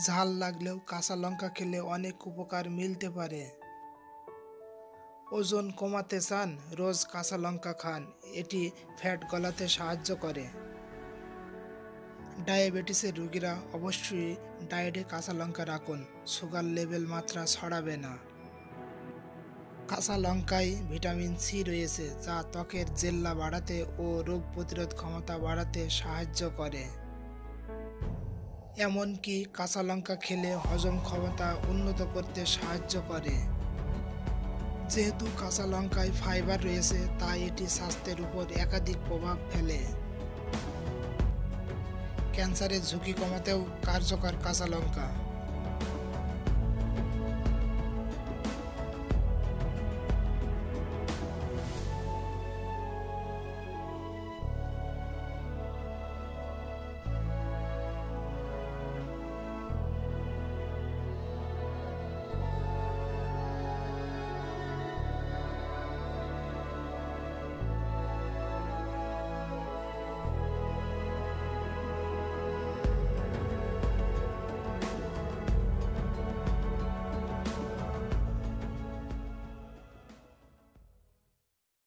ঝাল লাগলেও কাঁচা লঙ্কা খেলে অনেক উপকার মিলতে পারে। ওজন কমাতে চান, রোজ কাঁচা লঙ্কা খান, এটি ফ্যাট গলাতে সাহায্য করে। ডায়াবেটিসের রোগীরা অবশ্যই ডায়েটে কাঁচা লঙ্কা রাখুন, সুগার লেভেল মাত্রা ছড়াবে না। কাঁচা লঙ্কায় ভিটামিন সি রয়েছে, যা ত্বকের জেল্লা বাড়াতে ও রোগ প্রতিরোধ ক্ষমতা বাড়াতে সাহায্য করে। এমনকি কাঁচা লঙ্কা খেলে হজম ক্ষমতা উন্নত করতে সাহায্য করে। যেহেতু কাঁচা লঙ্কায় ফাইবার রয়েছে, তাই এটি স্বাস্থ্যের উপর একাধিক প্রভাব ফেলে। ক্যান্সারের ঝুঁকি কমাতেও কার্যকর কাঁচা লঙ্কা।